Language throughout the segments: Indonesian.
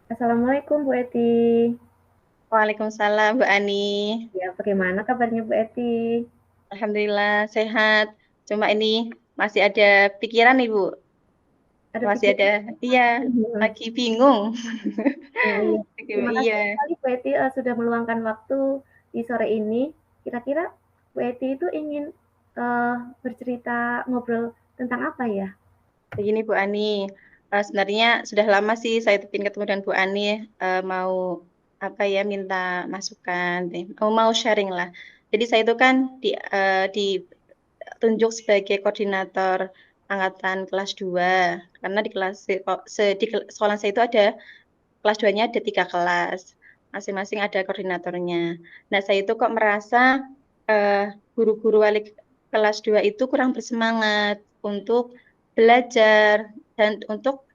Assalamualaikum Bu Eti. Waalaikumsalam, Mbak Ani. Ya, bagaimana kabarnya Bu Eti? Alhamdulillah sehat. Cuma ini masih ada pikiran nih, Bu. Ada Masih pikiran? ada, iya, lagi bingung. Oh iya. Terima kasih Iya. sekali Bu Eti sudah meluangkan waktu di sore ini. Kira-kira Bu Eti itu ingin bercerita ngobrol tentang apa ya? Begini, Bu Ani. Sebenarnya sudah lama sih saya ingin ketemu dengan Bu Ani. Mau apa ya, minta masukan, mau sharing lah. Jadi saya itu kan ditunjuk sebagai koordinator angkatan kelas 2 karena di sekolah saya itu ada kelas 2-nya ada 3 kelas, masing-masing ada koordinatornya. Nah, saya itu kok merasa guru-guru wali kelas 2 itu kurang bersemangat untuk belajar dan untuk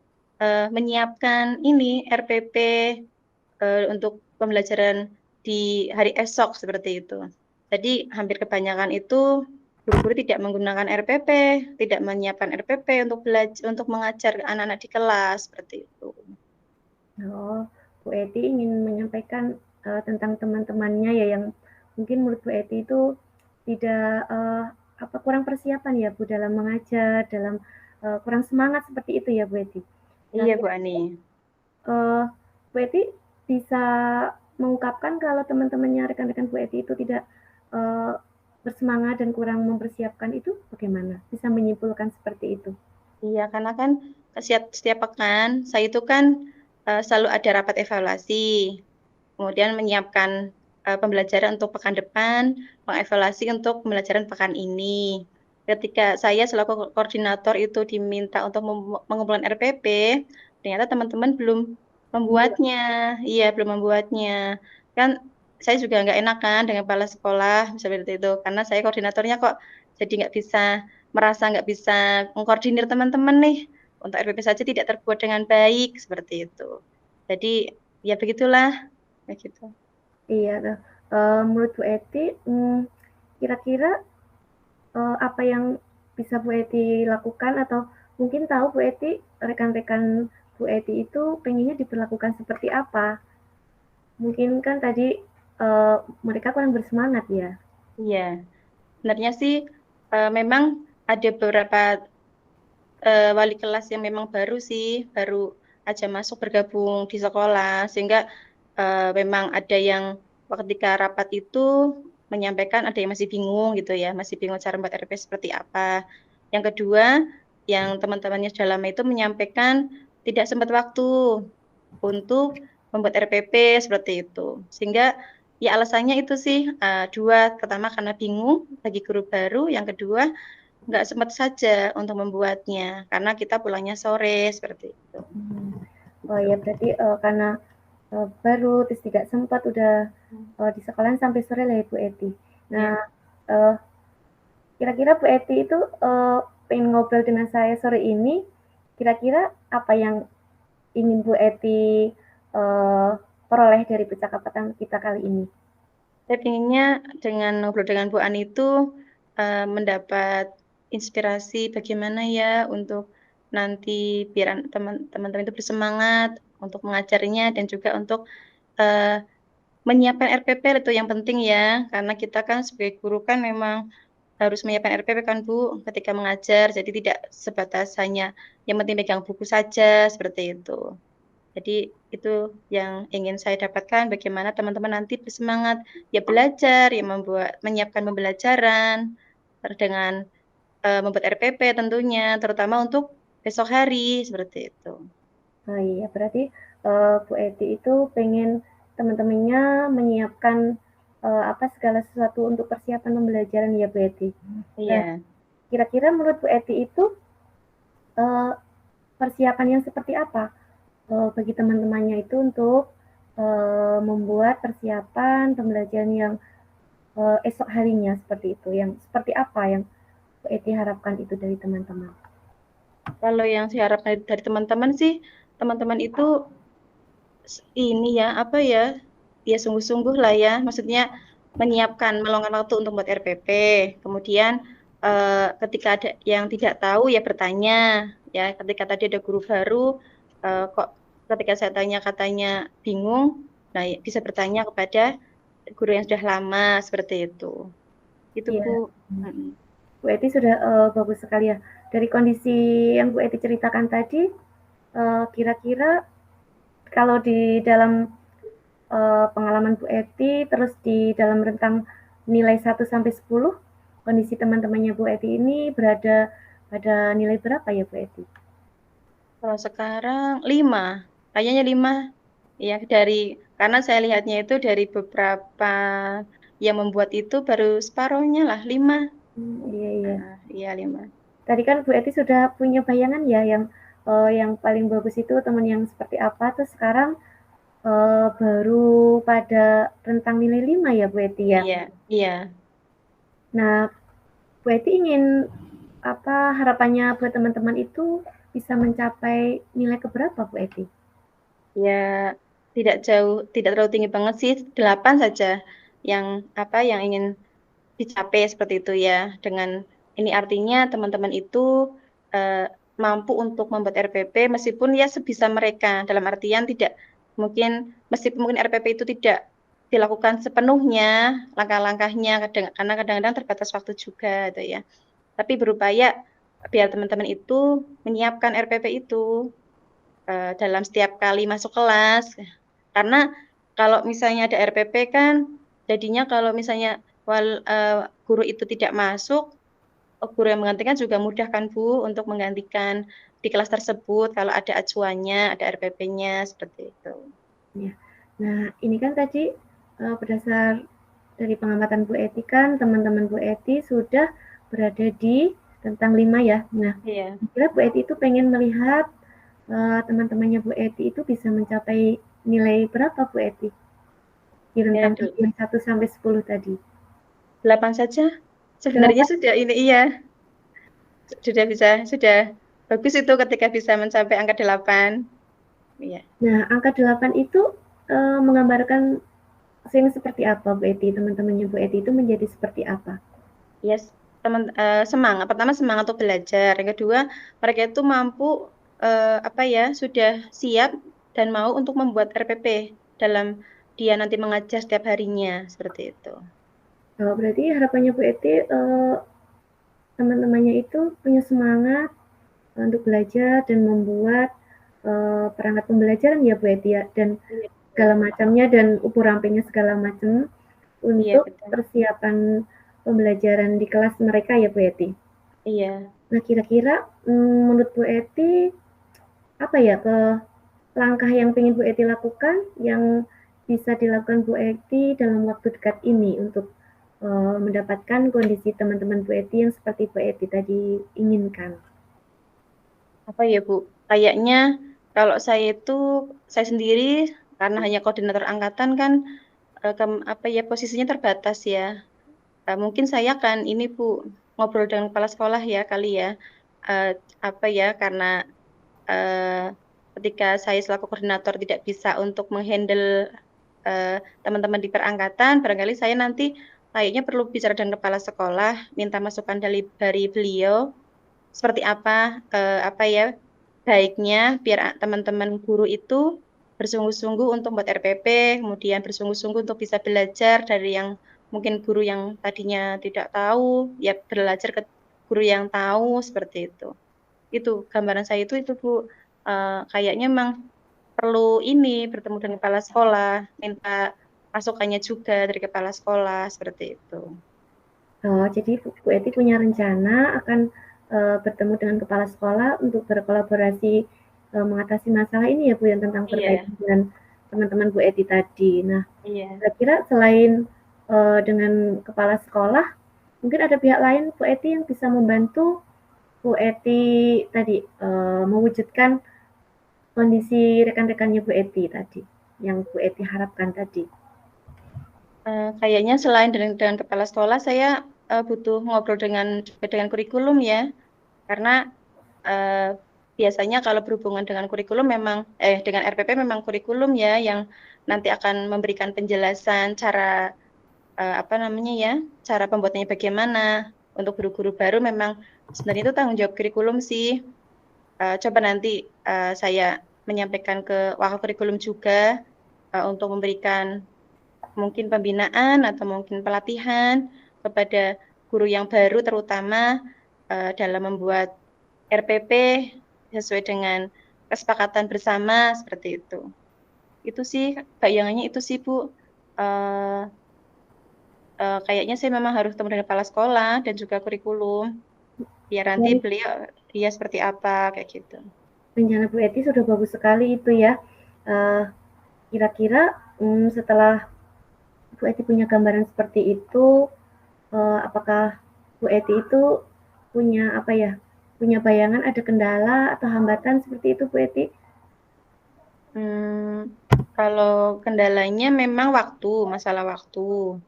menyiapkan ini RPP untuk pembelajaran di hari esok seperti itu. Jadi hampir kebanyakan itu guru-guru tidak menggunakan RPP, tidak menyiapkan RPP untuk belajar, untuk mengajar anak-anak di kelas seperti itu. Oh, Bu Eti ingin menyampaikan tentang teman-temannya ya yang mungkin menurut Bu Eti itu tidak apa kurang persiapan ya Bu dalam mengajar, dalam kurang semangat seperti itu ya Bu Eti. Nah, Iya, Bu Ani. Bu Eti bisa mengungkapkan kalau teman-temannya rekan-rekan Bu Eti itu tidak eee, bersemangat dan kurang mempersiapkan itu bagaimana? Bisa menyimpulkan seperti itu? Iya, karena kan setiap pekan saya itu kan selalu ada rapat evaluasi, kemudian menyiapkan pembelajaran untuk pekan depan, mengevaluasi untuk pembelajaran pekan ini. Ketika saya selaku koordinator itu diminta untuk mengumpulkan RPP, ternyata teman-teman belum Membuat. membuatnya. Iya, belum membuatnya. Kan saya juga nggak enak kan dengan kepala sekolah seperti itu, karena saya koordinatornya kok jadi nggak bisa mengkoordinir teman-teman nih untuk RPP saja tidak terbuat dengan baik seperti itu. Jadi ya begitulah, kayak gitu. Iya, nah, menurut Bu Eti, kira-kira, apa yang bisa Bu Eti lakukan atau mungkin tahu Bu Eti, rekan-rekan Bu Eti itu pengennya diperlakukan seperti apa? Mungkin kan tadi, mereka kurang bersemangat ya? Iya, sebenarnya sih memang ada beberapa wali kelas yang memang baru sih, baru aja masuk bergabung di sekolah, sehingga memang ada yang ketika rapat itu menyampaikan ada yang masih bingung gitu ya, masih bingung cara membuat RP seperti apa. Yang kedua, yang teman-temannya sudah lama itu menyampaikan tidak sempat waktu untuk membuat RPP seperti itu. Sehingga ya alasannya itu sih dua, pertama karena bingung bagi guru baru, yang kedua nggak sempat saja untuk membuatnya karena kita pulangnya sore seperti itu. Mmm. Oh ya berarti, karena, baru terus tidak sempat udah, di sekolahan sampai sore lah ya Bu Eti. Nah, Ya. eee, kira-kira Bu Eti itu, pengen ngobrol dengan saya sore ini, kira-kira apa yang ingin Bu Eti, peroleh dari percakapan kita kali ini? Saya pinginnya dengan ngobrol dengan Bu Ani itu mendapat inspirasi bagaimana ya untuk nanti biar teman-teman itu bersemangat untuk mengajarnya dan juga untuk eh, menyiapkan RPP itu yang penting ya, karena kita kan sebagai guru kan memang harus menyiapkan RPP kan Bu ketika mengajar, jadi tidak sebatas hanya yang penting pegang buku saja seperti itu. Jadi itu yang ingin saya dapatkan, bagaimana teman-teman nanti bersemangat ya belajar, ya menyiapkan pembelajaran dengan membuat RPP tentunya, terutama untuk besok hari seperti itu. Oh iya berarti, Bu Eti itu pengen teman-temannya menyiapkan, apa, segala sesuatu untuk persiapan pembelajaran ya Bu Eti? Nah, Iya. kira-kira menurut Bu Eti itu, eee, persiapan yang seperti apa, bagi teman-temannya itu untuk, membuat persiapan pembelajaran yang, esok harinya seperti itu, yang seperti apa yang Bu Eti harapkan itu dari teman-teman? Kalau yang saya harapkan dari teman-teman sih, teman-teman itu ini ya apa ya, ya sungguh-sungguh lah ya, maksudnya menyiapkan meluangkan waktu untuk buat RPP, kemudian ketika ada yang tidak tahu ya bertanya, ya ketika tadi ada guru baru kok ketika saya tanya katanya bingung, nah bisa bertanya kepada guru yang sudah lama seperti itu. Itu Iya. Bu. Mm-mm. Bu Eti sudah bagus sekali ya. Dari kondisi yang Bu Eti ceritakan tadi, kira-kira kalau di dalam pengalaman Bu Eti, terus di dalam rentang nilai 1 sampai 10, kondisi teman-temannya Bu Eti ini berada pada nilai berapa ya Bu Eti? Kalau sekarang 5, kayaknya 5 ya karena saya lihatnya itu dari beberapa yang membuat itu baru separuhnya lah 5. Iya iya. Iya 5. Tadi kan Bu Eti sudah punya bayangan ya yang paling bagus itu teman yang seperti apa. Terus sekarang baru pada rentang nilai 5 ya Bu Eti ya. Iya, iya. Nah, Bu Eti ingin apa harapannya buat teman-teman itu bisa mencapai nilai keberapa Bu Eti? Ya tidak terlalu tinggi banget sih, 8 saja yang yang ingin dicapai seperti itu ya. Dengan ini artinya teman-teman itu eh, mampu untuk membuat RPP meskipun ya sebisa mereka. Dalam artian tidak mungkin meskipun mungkin RPP itu tidak dilakukan sepenuhnya langkah-langkahnya karena kadang-kadang terbatas waktu juga gitu ya. Tapi berupaya biar teman-teman itu menyiapkan RPP itu dalam setiap kali masuk kelas. Karena kalau misalnya ada RPP kan jadinya kalau misalnya guru itu tidak masuk, guru yang menggantikan juga mudah kan Bu untuk menggantikan di kelas tersebut kalau ada acuannya, ada RPP-nya seperti itu. Ya. Nah, ini kan tadi berdasar dari pengamatan Bu Eti kan teman-teman Bu Eti sudah berada di rentang 5 ya. Nah, Iya. kira Bu Eti itu pengen melihat teman-temannya Bu Eti itu bisa mencapai nilai berapa Bu Eti di Ya, rentang nilai 1 sampai 10 tadi? 8 saja. Sebenarnya 8. sudah ini iya, sudah bagus itu ketika bisa mencapai angka 8. Iya. Nah, angka 8 itu menggambarkan yang seperti apa Bu Eti? Teman-temannya Bu Eti itu menjadi seperti apa? Yes, semangat. Pertama semangat untuk belajar. Yang kedua, mereka itu mampu sudah siap dan mau untuk membuat RPP dalam dia nanti mengajar setiap harinya seperti itu. Berarti harapannya Bu Eti teman-temannya itu punya semangat untuk belajar dan membuat perangkat pembelajaran ya Bu Eti ya dan Iya, segala betul. macamnya dan ukur rampingnya segala macam Iya, untuk betul. persiapan pembelajaran di kelas mereka ya Bu Eti. Iya. Nah kira-kira menurut Bu Eti apa ya langkah yang ingin Bu Eti lakukan yang bisa dilakukan Bu Eti dalam waktu dekat ini untuk mendapatkan kondisi teman-teman Bu Eti yang seperti Bu Eti tadi inginkan. Apa ya, Bu? Kayaknya kalau saya sendiri karena hanya koordinator angkatan kan posisinya terbatas ya. Mungkin saya akan ini Bu ngobrol dengan kepala sekolah ya kali ya. Eh, karena eh, ketika saya selaku koordinator tidak bisa untuk menghandle teman-teman di perangkatan, barangkali saya nanti kayaknya perlu bicara dengan kepala sekolah, minta masukan dari beliau seperti baiknya biar teman-teman guru itu bersungguh-sungguh untuk membuat RPP, kemudian bersungguh-sungguh untuk bisa belajar dari yang mungkin guru yang tadinya tidak tahu, ya belajar ke guru yang tahu seperti itu. Itu gambaran saya itu Bu. Kayaknya memang perlu ini bertemu dengan kepala sekolah, minta masukannya juga dari kepala sekolah seperti itu. Jadi Bu Eti punya rencana akan bertemu dengan kepala sekolah untuk berkolaborasi mengatasi masalah ini ya Bu yang tentang Iya, berkaitan dengan teman-teman Bu Eti tadi. Nah, iya. kira-kira selain dengan kepala sekolah, mungkin ada pihak lain Bu Eti yang bisa membantu Bu Eti tadi mewujudkan kondisi rekan-rekannya Bu Eti tadi yang Bu Eti harapkan tadi. Kayaknya selain dengan kepala sekolah, saya butuh ngobrol dengan kurikulum ya, karena uh, biasanya kalau berhubungan dengan kurikulum dengan RPP memang kurikulum ya yang nanti akan memberikan penjelasan cara pembuatannya bagaimana. Untuk guru-guru baru memang sebenarnya itu tanggung jawab kurikulum sih. Coba nanti saya menyampaikan ke wakil kurikulum juga untuk memberikan mungkin pembinaan atau mungkin pelatihan kepada guru yang baru terutama dalam membuat RPP sesuai dengan kesepakatan bersama seperti itu. Itu sih bayangannya itu sih Bu. Kayaknya sih memang harus ketemu dengan kepala sekolah dan juga kurikulum biar nanti beliau dia seperti apa kayak gitu. Rencana Bu Eti sudah bagus sekali itu ya. Kira-kira setelah Bu Eti punya gambaran seperti itu, apakah Bu Eti itu punya apa ya? Punya bayangan ada kendala atau hambatan seperti itu Bu Eti? Kalau kendalanya memang masalah waktu.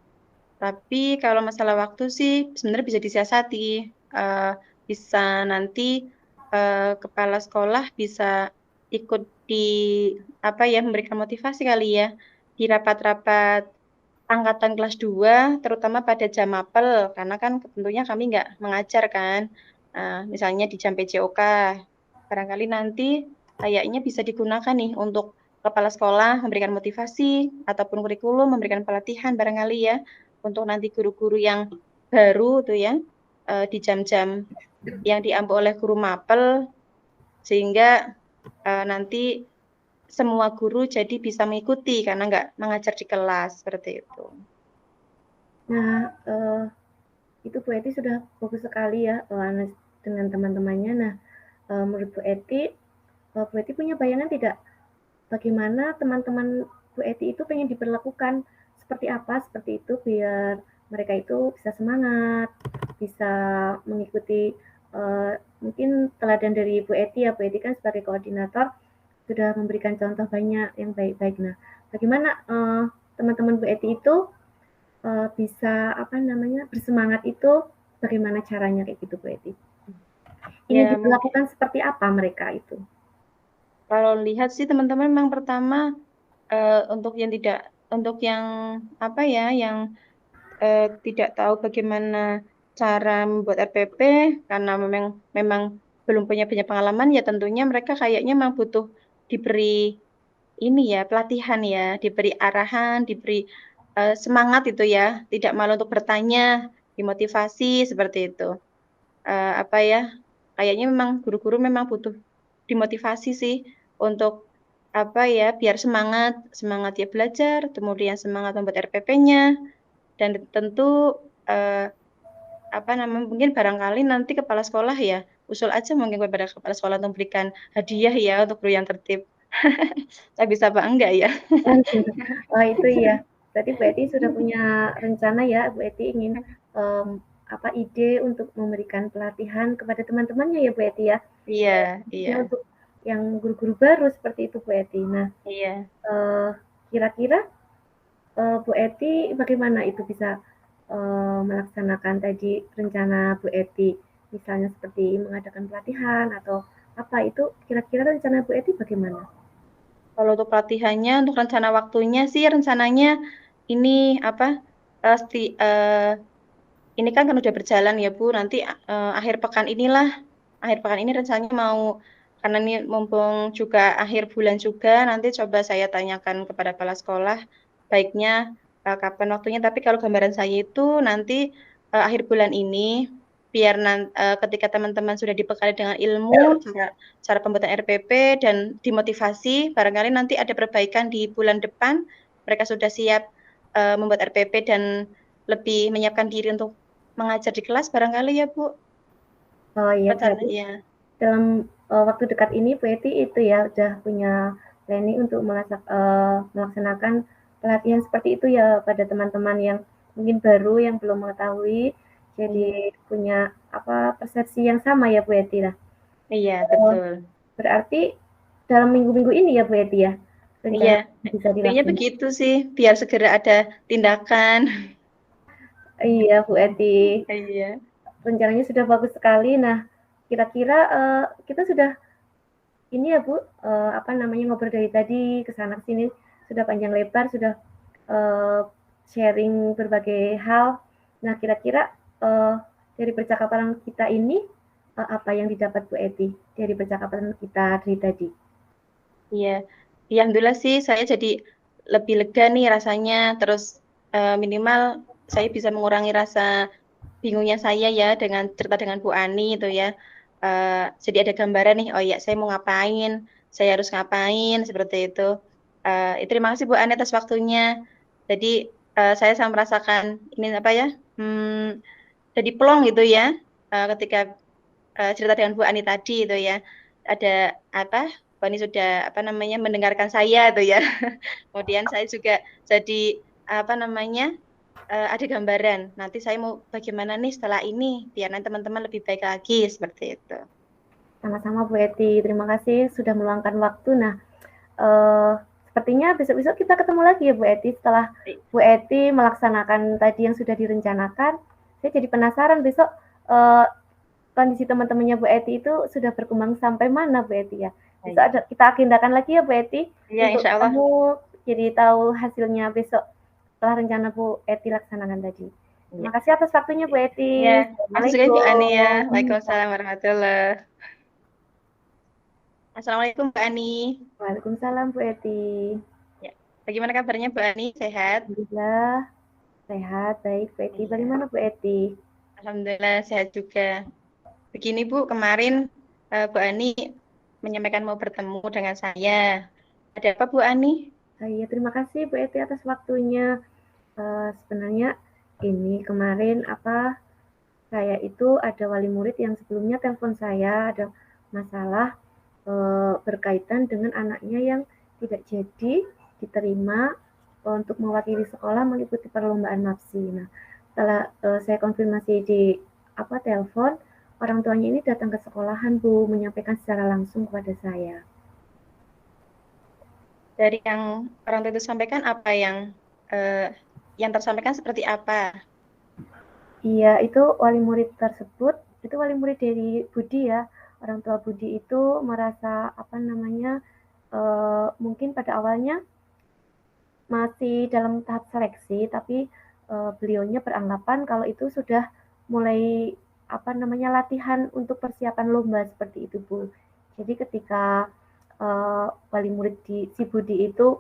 Tapi kalau masalah waktu sih sebenarnya bisa disiasati. Bisa nanti kepala sekolah bisa ikut di memberikan motivasi kali ya di rapat-rapat angkatan kelas 2, terutama pada jam mapel, karena kan tentunya kami nggak mengajar kan. Misalnya di jam PJOK, barangkali nanti kayaknya bisa digunakan nih untuk kepala sekolah memberikan motivasi ataupun kurikulum memberikan pelatihan barangkali ya untuk nanti guru-guru yang baru tuh ya di jam-jam yang diambil oleh guru mapel sehingga nanti semua guru jadi bisa mengikuti karena nggak mengajar di kelas seperti itu. Nah, itu Bu Eti sudah bagus sekali ya dengan teman-temannya. Nah, menurut Bu Eti punya bayangan tidak bagaimana teman-teman Bu Eti itu pengen diperlakukan seperti apa seperti itu biar mereka itu bisa semangat, bisa mengikuti mungkin teladan dari Bu Eti ya. Bu Eti kan sebagai koordinator sudah memberikan contoh banyak yang baik-baik. Nah, bagaimana teman-teman Bu Eti itu bisa bersemangat itu bagaimana caranya kayak gitu Bu Eti? Ingin Ya, diperlakukan seperti apa mereka itu? kalau lihat sih teman-teman memang pertama untuk yang yang tidak tahu bagaimana cara membuat RPP karena memang belum punya banyak pengalaman ya tentunya mereka kayaknya memang butuh diberi pelatihan ya, diberi arahan, diberi semangat itu ya, tidak malu untuk bertanya, dimotivasi seperti itu. Kayaknya memang guru-guru memang butuh dimotivasi sih untuk biar semangat ya belajar, kemudian semangat membuat RPP-nya, dan tentu mungkin barangkali nanti kepala sekolah ya usul aja mungkin kepada kepala sekolah untuk memberikan hadiah ya untuk guru yang tertib. Saya bisa apa enggak ya? Wah itu ya. Berarti Bu Eti sudah punya rencana ya. Bu Eti ingin ide untuk memberikan pelatihan kepada teman-temannya ya Bu Eti ya. Iya, iya, Ya untuk yang guru-guru baru seperti itu Bu Eti. Nah, iya. kira-kira Bu Eti bagaimana itu bisa melaksanakan tadi rencana Bu Eti, misalnya seperti mengadakan pelatihan atau apa itu kira-kira rencana Bu Eti bagaimana? Kalau untuk pelatihannya, untuk rencana waktunya sih rencananya ini ini kan udah berjalan ya Bu. Nanti akhir pekan ini rencananya mau karena ini mumpung juga akhir bulan juga nanti coba saya tanyakan kepada kepala sekolah baiknya kapan waktunya. Tapi kalau gambaran saya itu nanti akhir bulan ini biar ketika teman-teman sudah dibekali dengan ilmu cara pembuatan RPP dan dimotivasi barangkali nanti ada perbaikan di bulan depan mereka sudah siap membuat RPP dan lebih menyiapkan diri untuk mengajar di kelas barangkali ya Bu. Oh iya, berarti Rencananya. dalam waktu dekat ini Bu Eti itu ya udah punya planning untuk melaksanakan pelatihan seperti itu ya pada teman-teman yang mungkin baru yang belum mengetahui, jadi punya persepsi yang sama ya Bu Eti lah. Iya, betul. Berarti dalam minggu-minggu ini ya Bu Eti ya Iya, rencana bisa kayaknya dilaksanakan. begitu sih, biar segera ada tindakan. Iya Bu Eti, Iya. rencananya sudah bagus sekali. Nah, kira-kira kita sudah ini ya Bu, ngobrol dari tadi ke sana ke sini sudah panjang lebar, sudah sharing berbagai hal. Nah, kira-kira dari percakapan kita ini apa yang didapat Bu Eti dari percakapan kita dari tadi? Iya, iya, alhamdulillah sih saya jadi lebih lega nih rasanya. Terus minimal saya bisa mengurangi rasa bingungnya saya ya dengan cerita dengan Bu Ani itu ya. Jadi ada gambaran nih, oh ya saya mau ngapain, saya harus ngapain seperti itu. Terima kasih Bu Ani atas waktunya. Jadi saya sangat merasakan ini apa ya, jadi plong gitu ya, ketika cerita dengan Bu Ani tadi itu ya. Ada apa? Bu Ani sudah apa namanya mendengarkan saya itu ya. Kemudian saya juga jadi apa namanya ada gambaran. Nanti saya mau bagaimana nih setelah ini biar nanti teman-teman lebih baik lagi seperti itu. Sama-sama Bu Eti, terima kasih sudah meluangkan waktu. Nah, uh, sepertinya besok-besok kita ketemu lagi ya Bu Eti setelah Bu Eti melaksanakan tadi yang sudah direncanakan. Saya jadi penasaran besok uh, kondisi teman-temannya Bu Eti itu sudah berkembang sampai mana Bu Eti ya. Besok Baik. kita agendakan lagi ya Bu Eti Iya, untuk insya Allah. ketemu jadi tahu hasilnya besok setelah rencana Bu Eti laksanakan tadi. Iya. Terima kasih atas waktunya Bu Iya. Eti. Masih juga Bu Ani ya. Assalamualaikum. Waalaikumsalam warahmatullahi. Assalamualaikum Bu Ani. Waalaikumsalam Bu Eti. Ya. Bagaimana kabarnya Bu Ani? Sehat? Alhamdulillah sehat, baik. Bu Eti, Iya. bagaimana Bu Eti? Alhamdulillah sehat juga. Begini Bu, kemarin Bu Ani menyampaikan mau bertemu dengan saya. Ada apa Bu Ani? Iya, terima kasih Bu Eti atas waktunya. Sebenarnya ini kemarin apa saya itu ada wali murid yang sebelumnya telepon saya ada masalah berkaitan dengan anaknya yang tidak jadi diterima untuk mewakili sekolah mengikuti perlombaan MAPSI. Nah, setelah saya konfirmasi di apa telepon, orang tuanya ini datang ke sekolahan Bu menyampaikan secara langsung kepada saya. Dari yang orang tua itu sampaikan apa yang tersampaikan seperti apa? Iya, itu wali murid tersebut, itu wali murid dari Budi ya. Orang tua Budi itu merasa apa namanya, mungkin pada awalnya masih dalam tahap seleksi, tapi beliaunya beranggapan kalau itu sudah mulai apa namanya latihan untuk persiapan lomba seperti itu Bu. Jadi ketika wali murid di si Budi itu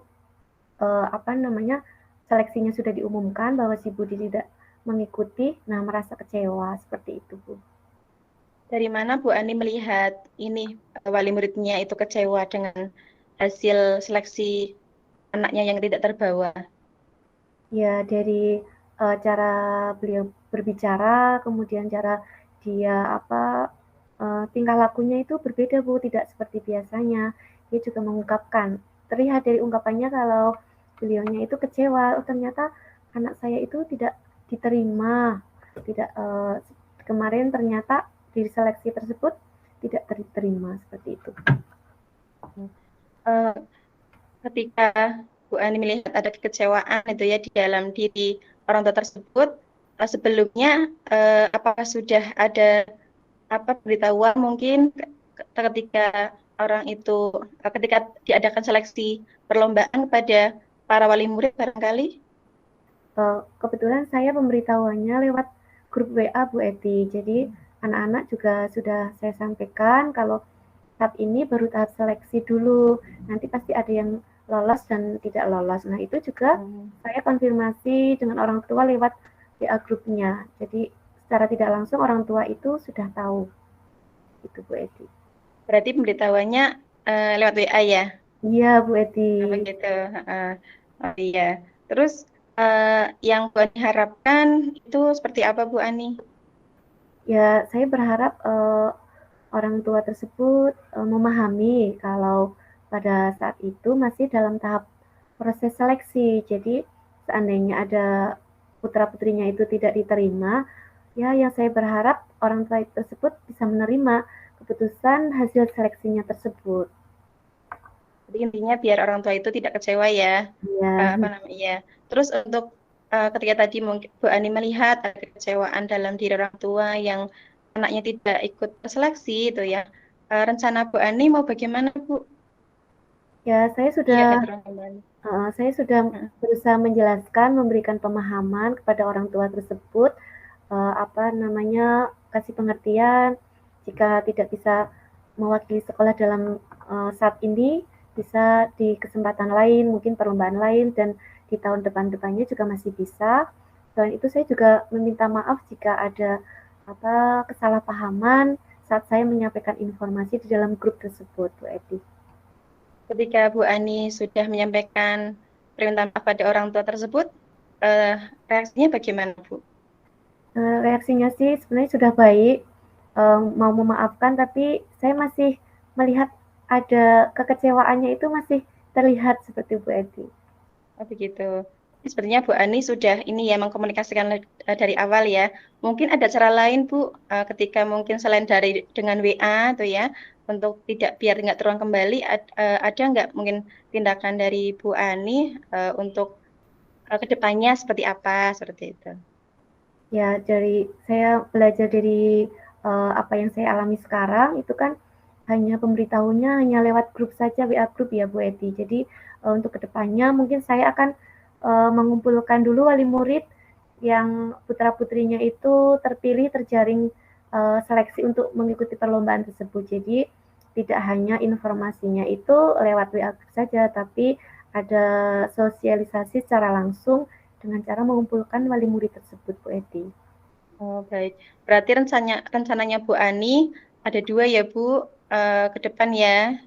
apa namanya seleksinya sudah diumumkan bahwa si Budi tidak mengikuti, nah merasa kecewa seperti itu Bu. Dari mana Bu Ani melihat ini wali muridnya itu kecewa dengan hasil seleksi anaknya yang tidak terbawa? Ya dari cara beliau berbicara, kemudian cara dia apa tingkah lakunya itu berbeda Bu, tidak seperti biasanya. Dia juga mengungkapkan, terlihat dari ungkapannya kalau beliaunya itu kecewa, oh ternyata anak saya itu tidak diterima, tidak kemarin ternyata di seleksi tersebut tidak diterima seperti itu. Eh, Ketika Bu Ani melihat ada kekecewaan itu ya di dalam diri orang tua tersebut, sebelumnya apakah sudah ada apa pemberitahuan mungkin ketika orang itu ketika diadakan seleksi perlombaan kepada para wali murid barangkali? Kebetulan saya pemberitahuannya lewat grup WA Bu Eti. Jadi anak-anak juga sudah saya sampaikan kalau saat ini baru tahap seleksi dulu. Nanti pasti ada yang lolos dan tidak lolos. Nah itu juga saya konfirmasi dengan orang tua lewat WA grupnya. Jadi secara tidak langsung orang tua itu sudah tahu. Itu Bu Eti. Berarti pemberitahuannya lewat WA ya? Iya Bu Eti. Nah, begitu. Oh, iya. Terus eh, yang Bu Ani harapkan itu seperti apa Bu Ani? Ya saya berharap orang tua tersebut memahami kalau pada saat itu masih dalam tahap proses seleksi. Jadi seandainya ada putra-putrinya itu tidak diterima, ya yang saya berharap orang tua tersebut bisa menerima keputusan hasil seleksinya tersebut. Jadi intinya biar orang tua itu tidak kecewa ya. Ya, Apa namanya? Ya. Terus untuk ketika tadi mungkin Bu Ani melihat ada kekecewaan dalam diri orang tua yang anaknya tidak ikut seleksi itu ya. Rencana Bu Ani mau bagaimana Bu? ya Iya, keterangan kembali. saya sudah Heeh. berusaha menjelaskan, memberikan pemahaman kepada orang tua tersebut apa namanya kasih pengertian jika tidak bisa mewakili sekolah dalam saat ini bisa di kesempatan lain, mungkin perlombaan lain, dan di tahun depan-depannya juga masih bisa. Selain itu saya juga meminta maaf jika ada kesalahpahaman saat saya menyampaikan informasi di dalam grup tersebut, Bu Eti. Ketika Bu Ani sudah menyampaikan permintaan maaf pada orang tua tersebut, reaksinya bagaimana, Bu? Reaksinya sih sebenarnya sudah baik, mau memaafkan, tapi saya masih melihat ada kekecewaannya itu masih terlihat seperti Bu Eti. Oh, begitu. Sepertinya Bu Ani sudah ini ya mengkomunikasikan dari awal ya. Mungkin ada cara lain Bu, ketika mungkin selain dari dengan WA tuh ya, untuk tidak biar nggak terulang kembali, ada nggak mungkin tindakan dari Bu Ani untuk ke depannya seperti apa seperti itu? Ya, saya belajar dari apa yang saya alami sekarang itu kan hanya pemberitahunya hanya lewat grup saja, WA grup ya Bu Eti. Jadi untuk kedepannya mungkin saya akan mengumpulkan dulu wali murid yang putra-putrinya itu terpilih terjaring seleksi untuk mengikuti perlombaan tersebut. Jadi tidak hanya informasinya itu lewat WA grup saja, tapi ada sosialisasi secara langsung dengan cara mengumpulkan wali murid tersebut, Bu Eti. Oh, baik. Berarti rencananya Bu Ani ada dua ya Bu, ke depan ya.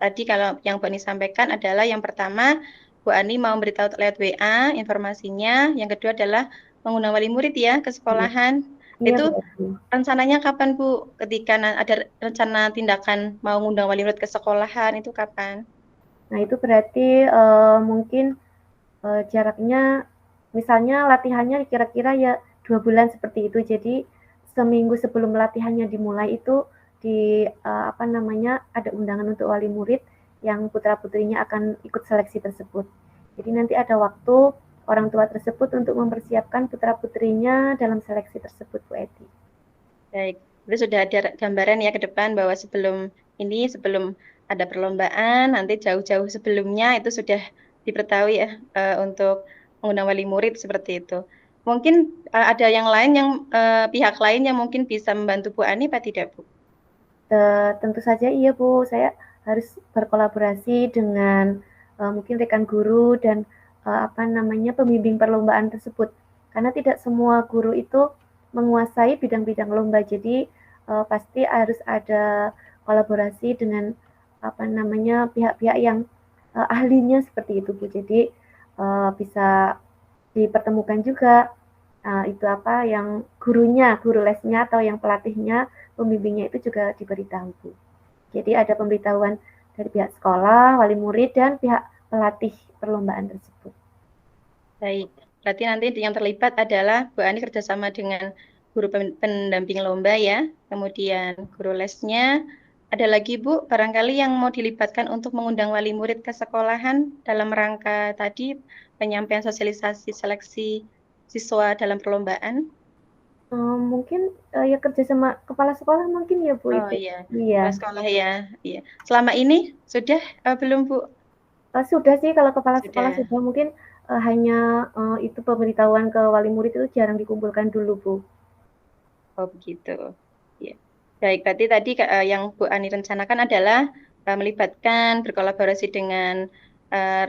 Tadi kalau yang Bu Ani sampaikan adalah yang pertama, Bu Ani mau memberitahu lewat WA informasinya. Yang kedua adalah mengundang wali murid ya ke Iya, sekolahan. iya Itu Bu Eti. rencananya kapan Bu? Ketika ada rencana tindakan mau mengundang wali murid ke sekolahan itu kapan? Nah itu berarti mungkin jaraknya misalnya latihannya kira-kira ya 2 bulan seperti itu. Jadi seminggu sebelum latihannya dimulai itu apa namanya ada undangan untuk wali murid yang putra putrinya akan ikut seleksi tersebut. Jadi nanti ada waktu orang tua tersebut untuk mempersiapkan putra putrinya dalam seleksi tersebut, Bu Eti. Baik, itu sudah ada gambaran ya ke depan bahwa sebelum ada perlombaan, nanti jauh-jauh sebelumnya itu sudah diberitahu ya untuk mengundang wali murid seperti itu. Mungkin ada yang lain yang pihak lain yang mungkin bisa membantu Bu Ani, Pak tidak Bu? Tentu saja iya Bu, saya harus berkolaborasi dengan mungkin rekan guru dan apa namanya pembimbing perlombaan tersebut. Karena tidak semua guru itu menguasai bidang-bidang lomba, jadi pasti harus ada kolaborasi dengan apa namanya pihak-pihak yang ahlinya seperti itu Bu. Jadi bisa dipertemukan juga itu apa yang guru lesnya atau yang pelatihnya, pembimbingnya itu juga diberitahu Bu. Jadi ada pemberitahuan dari pihak sekolah, wali murid dan pihak pelatih perlombaan tersebut. Baik, berarti nanti yang terlibat adalah Bu Ani kerjasama dengan guru pendamping lomba ya, kemudian guru lesnya. Ada lagi Bu, barangkali yang mau dilibatkan untuk mengundang wali murid ke sekolahan dalam rangka tadi penyampaian sosialisasi seleksi siswa dalam perlombaan. Mungkin ya kerja sama kepala sekolah mungkin ya Bu Oh itu. iya, Iya. kepala sekolah ya. Iya. Selama ini sudah belum Bu? Sudah sih kalau kepala sekolah Sudah. sudah mungkin hanya itu pemberitahuan ke wali murid itu jarang dikumpulkan dulu Bu. Oh begitu. Ya. Baik, berarti tadi yang Bu Ani rencanakan adalah melibatkan berkolaborasi dengan eh,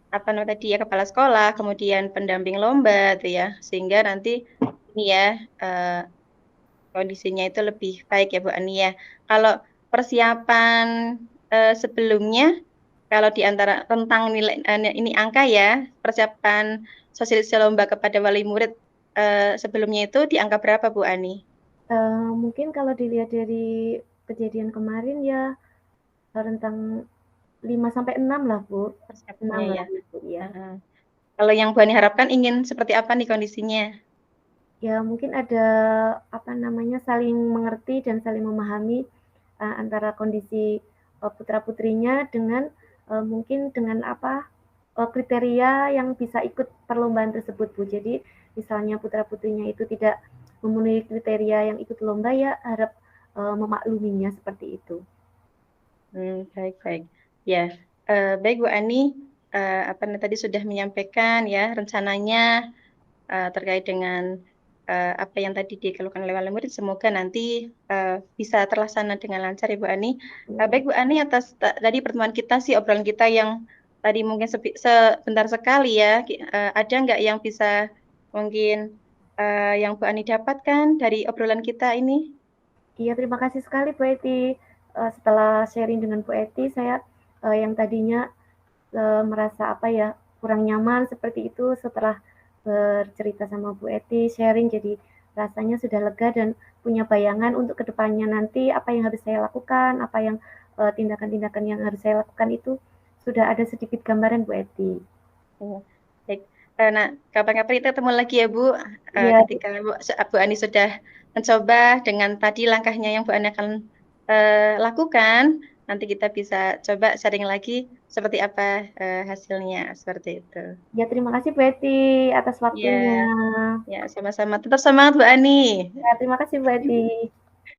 apa namanya tadi ya kepala sekolah, kemudian pendamping lomba, tuh ya, sehingga nanti ini ya eh, kondisinya itu lebih baik ya Bu Ani ya. Kalau persiapan sebelumnya, kalau di antara tentang nilai ini angka ya, persiapan sosialisasi lomba kepada wali murid sebelumnya itu di angka berapa Bu Ani? Mungkin kalau dilihat dari kejadian kemarin ya rentang 5 sampai 6 lah Bu. Persiapannya 6 ya. lah Bu ya. Heeh. Kalau yang Bu Ani harapkan ingin seperti apa nih kondisinya? Ya mungkin ada apa namanya saling mengerti dan saling memahami antara kondisi putra putrinya dengan mungkin dengan apa kriteria yang bisa ikut perlombaan tersebut Bu. Jadi misalnya putra putrinya itu tidak memenuhi kriteria yang ikut lomba ya harap memakluminya seperti itu. Baik, baik. Ya, baik Bu Ani, apa tadi sudah menyampaikan ya rencananya terkait dengan apa yang tadi dikeluhkan oleh murid semoga nanti bisa terlaksana dengan lancar ya Bu Ani. Baik Bu Ani, atas tadi pertemuan kita sih, obrolan kita yang tadi mungkin sebentar sekali ya, ada nggak yang bisa mungkin yang Bu Ani dapatkan dari obrolan kita ini? Iya, terima kasih sekali Bu Eti. Setelah sharing dengan Bu Eti, saya yang tadinya merasa apa ya kurang nyaman seperti itu setelah bercerita sama Bu Eti, sharing jadi rasanya sudah lega dan punya bayangan untuk kedepannya nanti apa yang harus saya lakukan, apa yang tindakan-tindakan yang harus saya lakukan itu sudah ada sedikit gambaran Bu Eti. Ya, baik. Nah, kapan-kapan kita ketemu lagi ya Bu, Iya, ketika Bu Ani sudah mencoba dengan tadi langkahnya yang Bu Ani akan lakukan, nanti kita bisa coba sharing lagi seperti apa hasilnya, seperti itu. ya terima kasih Bu Eti atas Ya, waktunya. ya sama-sama. Tetap semangat Bu Ani. Ya, terima kasih Bu Eti.